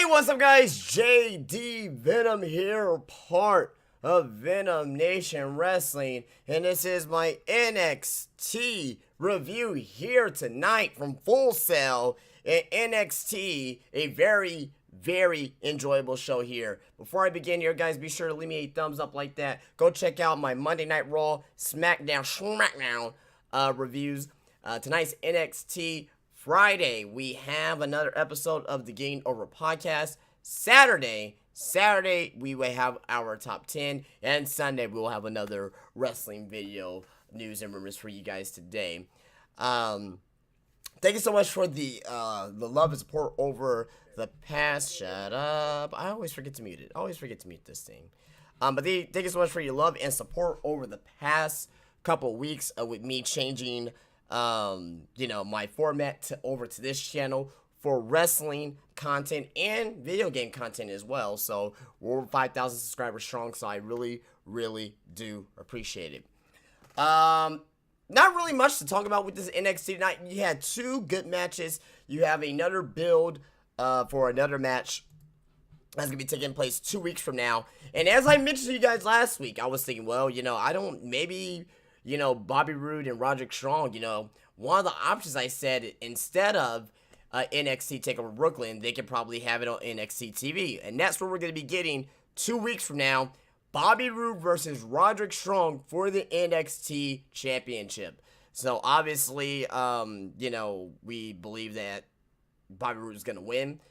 What's up, guys? JD Venom here, part of Venom Nation Wrestling, and this is my NXT review here tonight from Full Sail in NXT, a very enjoyable show here. Before I begin here, guys, be sure to leave me a thumbs up like that. Go check out my Monday Night Raw, SmackDown reviews. Tonight's NXT Friday, we have another episode of the Getting Over podcast. Saturday, we will have our top 10. And Sunday, we will have another wrestling video, news, and rumors for you guys today. Thank you so much for the love and support over the past. Shut up. I always forget to mute it. I always forget to mute this thing. But thank you so much for your love and support over the past couple weeks with me changing my format over to this channel for wrestling content and video game content as well. So we're over 5,000 subscribers strong, so I really do appreciate it. Not really much to talk about with this NXT tonight. You had two good matches. You have another build for another match that's going to be taking place 2 weeks from now. And as I mentioned to you guys last week, I was thinking, well, Bobby Roode and Roderick Strong, one of the options I said, instead of NXT TakeOver Brooklyn, they could probably have it on NXT TV. And that's what we're going to be getting 2 weeks from now. Bobby Roode versus Roderick Strong for the NXT Championship. So, obviously, we believe that Bobby Roode is going to win.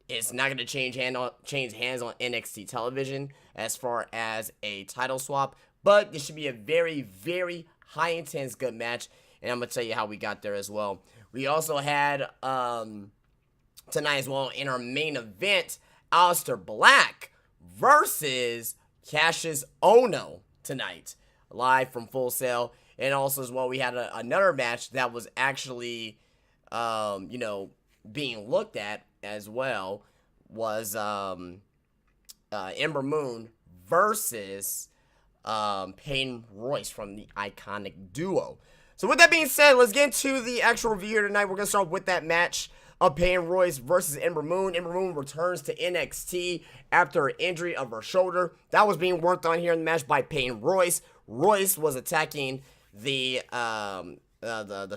It's not going to change hands on NXT television as far as a title swap. But this should be a very high intense good match. And I'm going to tell you how we got there as well. We also had tonight as well in our main event, Aleister Black versus Cassius Ohno tonight. Live from Full Sail. And also as well, we had another match that was actually, being looked at as well. Was Ember Moon versus Peyton Royce from the Iconic Duo. So with that being said, let's get into the actual review here tonight. We're going to start with that match of Peyton Royce versus Ember Moon. Ember Moon returns to NXT after an injury of her shoulder. That was being worked on here in the match by Peyton Royce. Royce was attacking the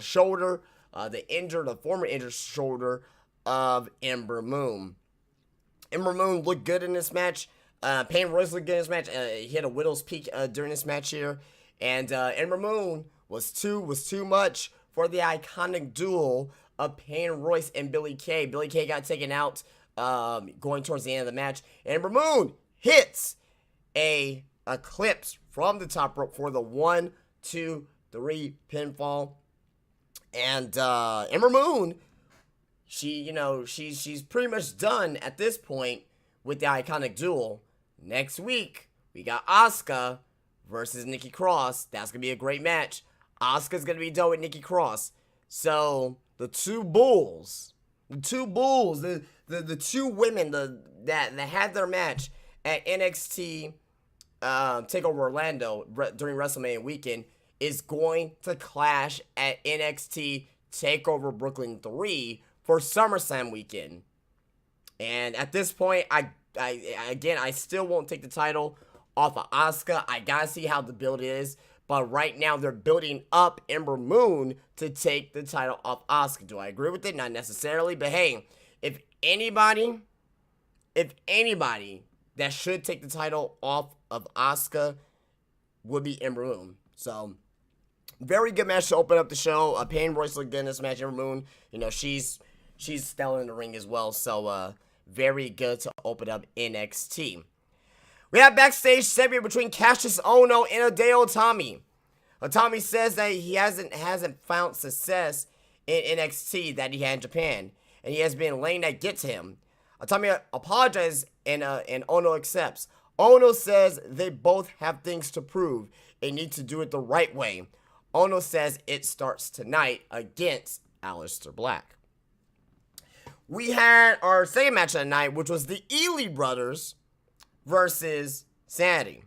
shoulder, the former injured shoulder of Ember Moon. Ember Moon looked good in this match. Peyton Royce looked good in this match. He had a widow's peak during this match here. And Ember Moon was too much for the Iconic Duel of Peyton Royce and Billie Kay. Billie Kay got taken out going towards the end of the match. Ember Moon hits a eclipse from the top rope for the 1, 2, 3 pinfall. And Ember Moon, she's pretty much done at this point with the Iconic Duel. Next week, we got Asuka versus Nikki Cross. That's going to be a great match. Asuka's going to be done with Nikki Cross. So, the two bulls, the two women that had their match at NXT TakeOver Orlando during WrestleMania weekend is going to clash at NXT TakeOver Brooklyn 3 for SummerSlam weekend. And at this point, I still won't take the title off of Asuka. I gotta see how the build is. But right now, they're building up Ember Moon to take the title off Asuka. Do I agree with it? Not necessarily. But hey, if anybody that should take the title off of Asuka would be Ember Moon. So, very good match to open up the show. Peyton Royce looked good in this match. Ember Moon, she's stellar in the ring as well. So, very good to open up NXT. We have backstage segment between Cassius Ohno and Hideo Itami. Itami says that he hasn't found success in NXT that he had in Japan, and he has been letting that get to him. Itami apologizes, and Ohno accepts. Ohno says they both have things to prove and need to do it the right way. Ohno says it starts tonight against Aleister Black. We had our second match of the night, which was the Ely Brothers versus Sanity.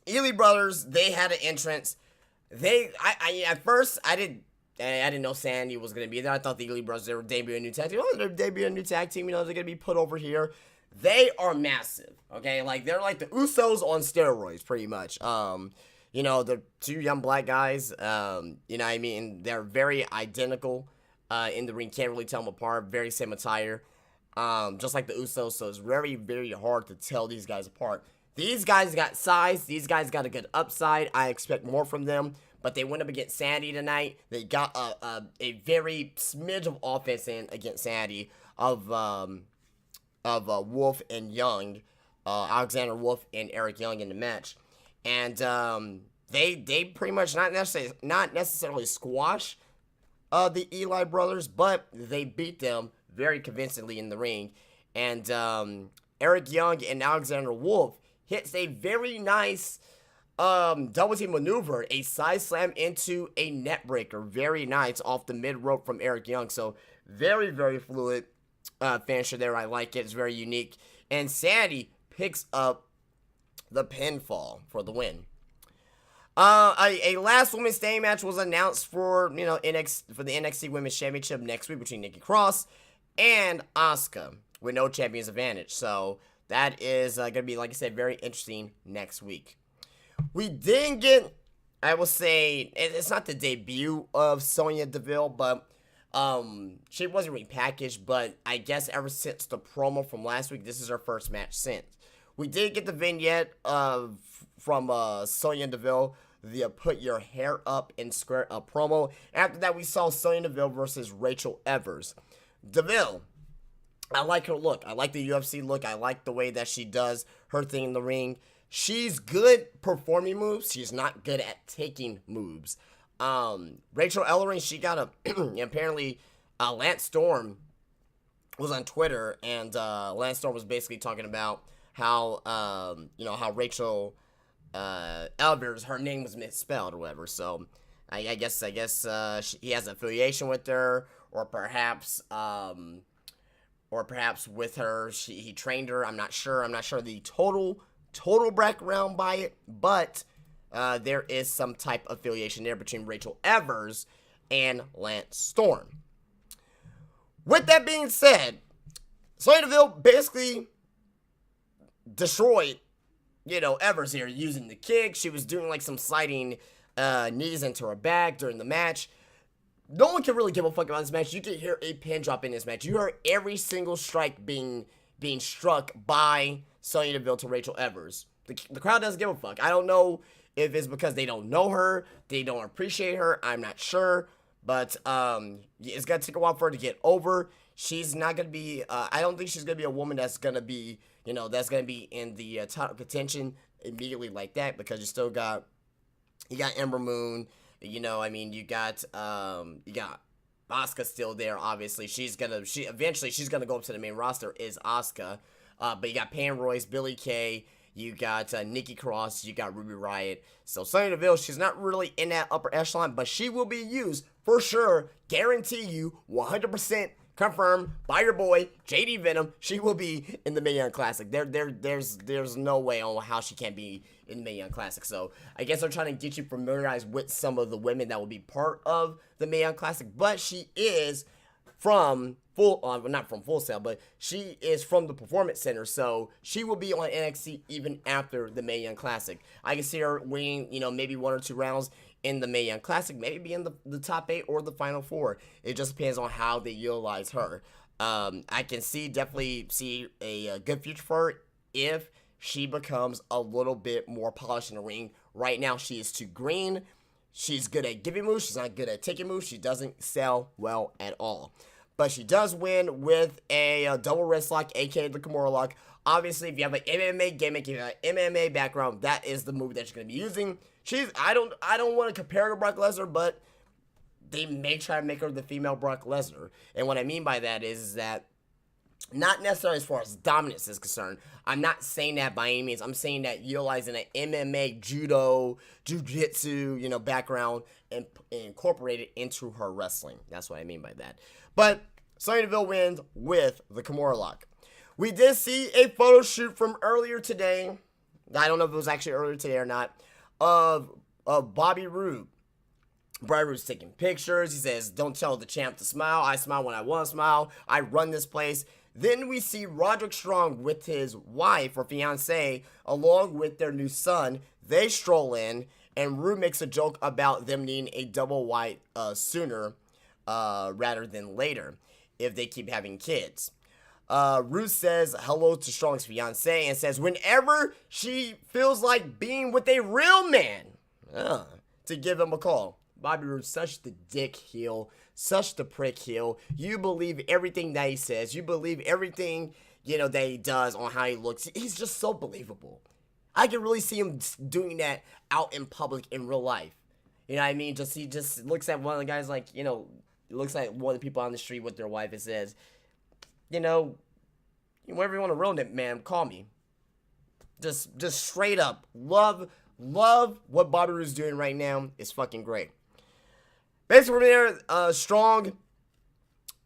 Ely Brothers, they had an entrance. At first, I didn't I didn't know Sandy was going to be there. I thought the Elite Brothers, they were debuting a new tag team. Oh, they're debuting a new tag team. They're going to be put over here. They are massive, okay? Like, they're like the Usos on steroids, pretty much. They're two young black guys. I mean? They're very identical in the ring. Can't really tell them apart. Very same attire. Just like the Usos, so it's very, very hard to tell these guys apart. These guys got size. These guys got a good upside. I expect more from them. But they went up against Sandy tonight. They got a very smidge of offense in against Sandy of Wolf and Young, Alexander Wolf and Eric Young in the match, and they pretty much not necessarily squash the Eli brothers, but they beat them very convincingly in the ring. And Eric Young and Alexander Wolf hits a very nice double team maneuver, a side slam into a net breaker. Very nice off the mid rope from Eric Young. So very, very fluid finisher there. I like it. It's very unique. And Sandy picks up the pinfall for the win. A last women's standing match was announced for the NXT Women's Championship next week between Nikki Cross and Asuka with no champion's advantage. So that is going to be, like I said, very interesting next week. We didn't get, I will say, it's not the debut of Sonya Deville, but she wasn't repackaged, but I guess ever since the promo from last week, this is her first match since. We did get the vignette from Sonya Deville, the Put Your Hair Up and Square Up promo. After that, we saw Sonya Deville versus Rachel Evers. Deville, I like her look. I like the UFC look. I like the way that she does her thing in the ring. She's good performing moves. She's not good at taking moves. Rachel Ellering, she got apparently Lance Storm was on Twitter, and Lance Storm was basically talking about how Rachel Elvers, her name was misspelled or whatever. So I guess he has an affiliation with her, or perhaps with her he trained her. I'm not sure the total background by it, but there is some type of affiliation there between Rachel Evers and Lance Storm. With that being said, Sonya Deville basically destroyed, Evers here using the kick. She was doing like some sliding knees into her back during the match. No one can really give a fuck about this match. You can hear a pin drop in this match. You heard every single strike being struck by Sonya Deville to Rachel Evers. The crowd doesn't give a fuck. I don't know if it's because they don't know her, they don't appreciate her. I'm not sure, but it's gonna take a while for her to get over. She's not gonna be. I don't think she's gonna be a woman that's gonna be, that's gonna be in the title contention immediately like that, because you got Ember Moon. You got Asuka still there. Obviously, eventually she's gonna go up to the main roster. Is Asuka, but you got Pam Royce, Billie Kay. You got Nikki Cross, you got Ruby Riott. So Sonya Deville, she's not really in that upper echelon, but she will be used for sure. Guarantee you, 100% confirmed by your boy JD Venom. She will be in the Mae Young Classic. There's no way on how she can't be in the Mae Young Classic. So I guess they're trying to get you familiarized with some of the women that will be part of the Mae Young Classic, but she is from not from Full Sail, but she is from the Performance Center, so she will be on NXT even after the Mae Young Classic. I can see her winning, maybe 1 or 2 rounds in the Mae Young Classic, maybe be in the top 8 or the final 4. It just depends on how they utilize her. I can definitely see a good future for her if she becomes a little bit more polished in the ring. Right now, she is too green. She's good at giving moves. She's not good at taking moves. She doesn't sell well at all. But she does win with a double wrist lock, aka the Kimura lock. Obviously, if you have an MMA gimmick, if you have an MMA background, that is the move that you're going to be using. I don't want to compare her to Brock Lesnar, but they may try to make her the female Brock Lesnar. And what I mean by that is that, not necessarily as far as dominance is concerned. I'm not saying that by any means. I'm saying that utilizing an MMA, judo, jiu-jitsu, background and incorporate it into her wrestling. That's what I mean by that. But Sonya Deville wins with the Kimura lock. We did see a photo shoot from earlier today. I don't know if it was actually earlier today or not. Of Bobby Roode Bobby Roode's taking pictures. He says, don't tell the champ to smile. I smile when I want to smile. I run this place. Then we see Roderick Strong with his wife or fiance, along with their new son. They stroll in, and Rude makes a joke about them needing a double white sooner rather than later if they keep having kids. Rude says hello to Strong's fiance and says whenever she feels like being with a real man, to give him a call. Bobby Roode, such the dick heel, such the prick heel. You believe everything that he says. You believe everything, that he does on how he looks. He's just so believable. I can really see him doing that out in public in real life. You know what I mean? He just looks at one of the guys like, looks like one of the people on the street with their wife and says, whatever you want to ruin it, man, call me. Just straight up. Love what Bobby Roode's doing right now. It's fucking great. Basically, from there, Strong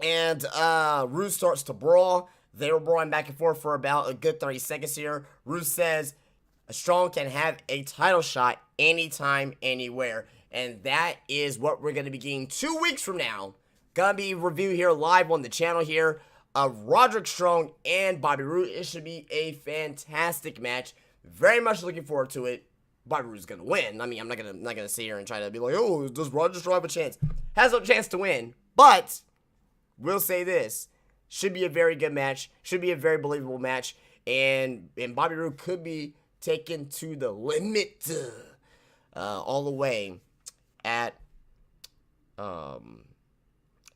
and Rude starts to brawl. They were brawling back and forth for about a good 30 seconds here. Rude says Strong can have a title shot anytime, anywhere. And that is what we're going to be getting 2 weeks from now. Gonna be review here live on the channel here of Roderick Strong and Bobby Roode. It should be a fantastic match. Very much looking forward to it. Bobby Roode's gonna win. I mean, I'm not gonna sit here and try to be like, oh, does Roderick Strong have a chance? Has no chance to win, but we'll say this: should be a very good match. Should be a very believable match, and Bobby Roode could be taken to the limit, all the way at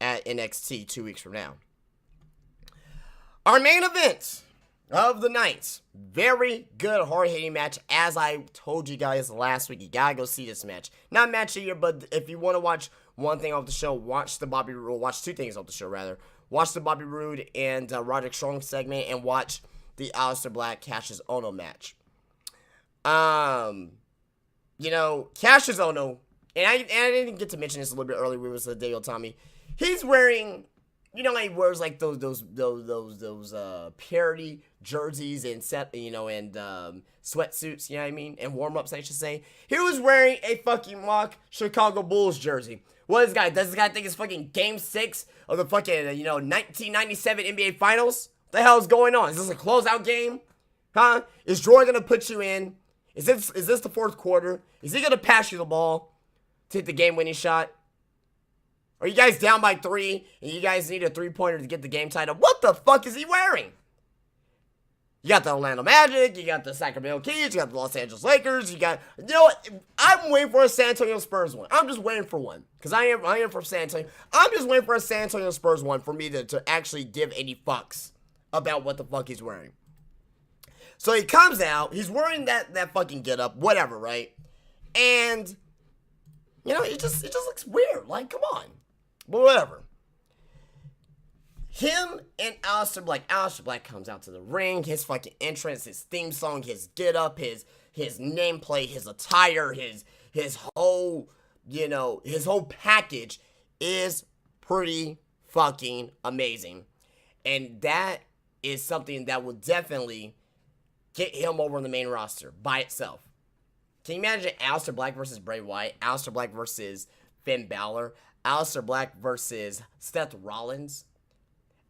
NXT 2 weeks from now. Our main event of the night. Very good, hard-hitting match. As I told you guys last week, you gotta go see this match. Not match of the year, but if you want to watch one thing off the show, watch two things off the show, rather. Watch the Bobby Roode and Roderick Strong segment, and watch the Aleister Black Cassius Ohno match. Cassius Ohno, and I didn't get to mention this a little bit earlier. We was Dale Tommy. He's wearing, he wears like those parody jerseys and sweatsuits, you know what I mean? And warm-ups, I should say. He was wearing a fucking mock Chicago Bulls jersey. Does this guy think it's fucking Game 6 of the fucking, 1997 NBA Finals? What the hell is going on? Is this a closeout game? Huh? Is Jordan gonna put you in? Is this the fourth quarter? Is he gonna pass you the ball to hit the game-winning shot? Are you guys down by 3 and you guys need a 3-pointer to get the game tied up? What the fuck is he wearing? You got the Orlando Magic, you got the Sacramento Kings, you got the Los Angeles Lakers, you got, what? I'm waiting for a San Antonio Spurs one. I'm just waiting for one. Because I am from San Antonio. I'm just waiting for a San Antonio Spurs one for me to actually give any fucks about what the fuck he's wearing. So he comes out, he's wearing that fucking get-up, whatever, right? And, it just looks weird. Like, come on. But whatever. Him and Aleister Black. Aleister Black comes out to the ring. His fucking entrance, his theme song, his get-up, his nameplate, his attire, his whole, his whole package is pretty fucking amazing. And that is something that will definitely get him over on the main roster by itself. Can you imagine Aleister Black versus Bray Wyatt? Aleister Black versus Finn Balor? Aleister Black versus Seth Rollins?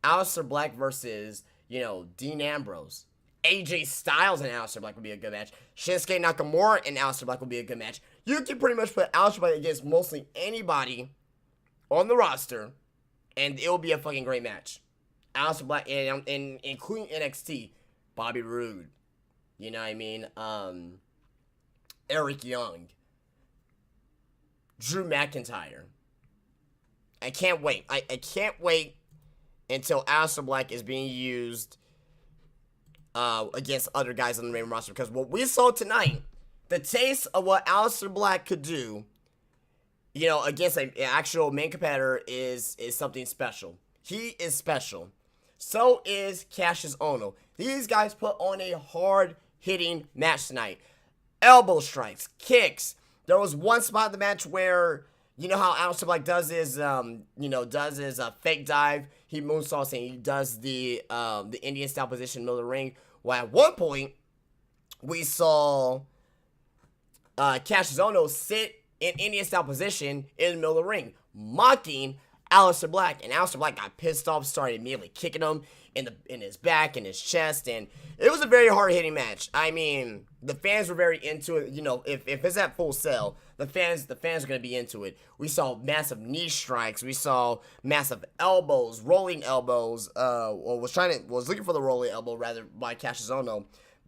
Aleister Black versus, Dean Ambrose? AJ Styles and Aleister Black would be a good match. Shinsuke Nakamura and Aleister Black would be a good match. You can pretty much put Aleister Black against mostly anybody on the roster, and it will be a fucking great match. Aleister Black, and including NXT, Bobby Roode. You know what I mean? Eric Young. Drew McIntyre. I can't wait. I can't wait until Aleister Black is being used against other guys on the main roster. Because what we saw tonight, the taste of what Aleister Black could do, against an actual main competitor is something special. He is special. So is Cassius Ohno. These guys put on a hard-hitting match tonight. Elbow strikes, kicks. There was one spot in the match where, how Aleister Black does his fake dive. He moonsaults and he does the Indian style position in the middle of the ring. Well, at one point, we saw Cassius Ohno sit in Indian style position in the middle of the ring, mocking Aleister Black. And Aleister Black got pissed off, started immediately kicking him in his back, in his chest, and it was a very hard-hitting match. I mean, the fans were very into it. You know, if it's at Full Sail, the fans are going to be into it. We saw massive knee strikes. We saw massive elbows, rolling elbows. Was looking for the rolling elbow rather by Cassius Ohno.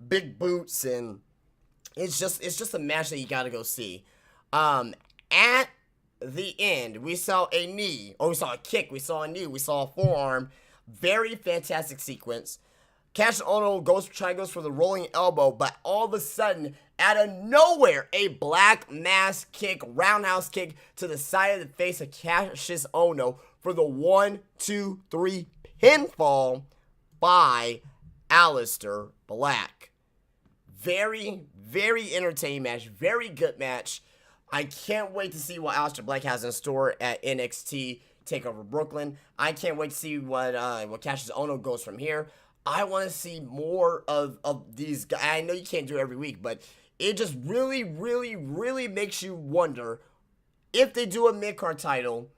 Big boots, and it's just a match that you got to go see. At the end, we saw a knee, or we saw a kick, we saw a knee, we saw a forearm. Very fantastic sequence. Cassius Ohno goes for the rolling elbow, but all of a sudden, out of nowhere, a black mass kick, roundhouse kick to the side of the face of Cassius Ohno for the 1-2-3 pinfall by Aleister Black. Very, very entertaining match. Very good match. I can't wait to see what Aleister Black has in store at NXT TakeOver Brooklyn. I can't wait to see what Cassius Ohno goes from here. I want to see more of these guys. I know you can't do it every week, but it just really, really, really makes you wonder if they do a mid-card title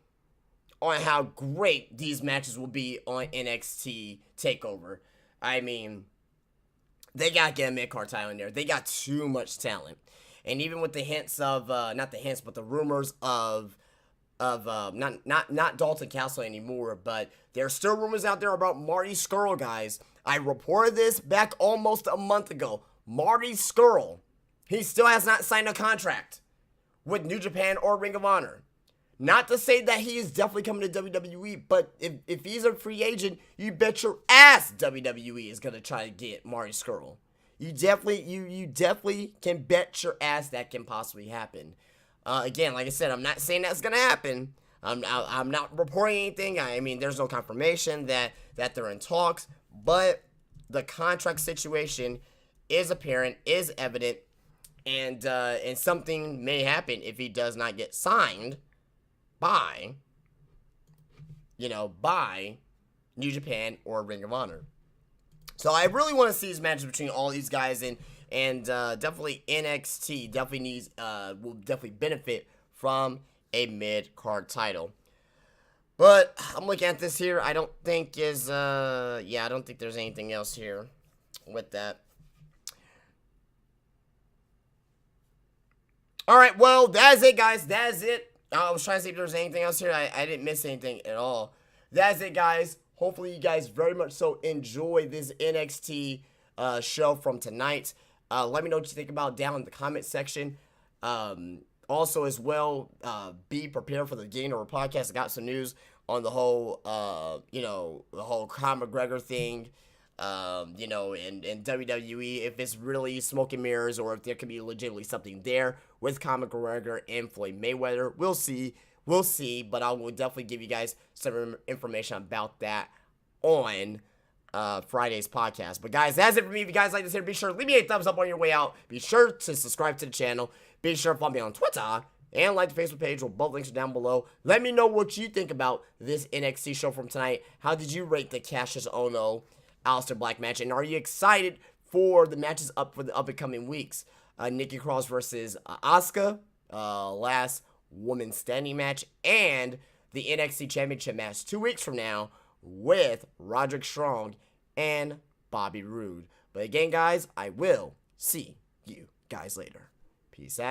on how great these matches will be on NXT TakeOver. I mean, they got to get a mid-card title in there. They got too much talent. And even with the hints of, not the hints, but the rumors of not Dalton Castle anymore, but there's still rumors out there about Marty Scurll, guys. I reported this back almost a month ago. Marty Scurll, he still has not signed a contract with New Japan or Ring of Honor. Not to say that he is definitely coming to WWE, but if he's a free agent, you bet your ass WWE is gonna try to get Marty Scurll. You definitely can bet your ass that can possibly happen. Again, like I said, I'm not saying that's gonna happen. I'm not reporting anything. I mean, there's no confirmation that they're in talks, but the contract situation is apparent, is evident, and something may happen if he does not get signed by New Japan or Ring of Honor. So I really want to see these matches between all these guys, and definitely NXT will definitely benefit from a mid-card title. But I'm looking at this here. I don't think there's anything else here with that. All right, well, that's it, guys. That's it. I was trying to see if there was anything else here. I didn't miss anything at all. That's it, guys. Hopefully, you guys very much so enjoy this NXT show from tonight. Let me know what you think about down in the comment section. Also, as well, be prepared for the Game Over podcast. I got some news on the whole, the whole Conor McGregor thing, and WWE, if it's really smoke and mirrors or if there could be legitimately something there with Conor McGregor and Floyd Mayweather. We'll see, but I will definitely give you guys some information about that on Friday's podcast. But guys, that's it for me. If you guys like this here, be sure to leave me a thumbs up on your way out. Be sure to subscribe to the channel. Be sure to follow me on Twitter and like the Facebook page, where both links are down below. Let me know what you think about this NXT show from tonight. How did you rate the Cassius Ohno Aleister Black match? And are you excited for the matches up for the upcoming weeks? Nikki Cross versus Asuka, last woman standing match, and the NXT Championship match 2 weeks from now with Roderick Strong and Bobby Roode. But again, guys, I will see you guys later. Peace out.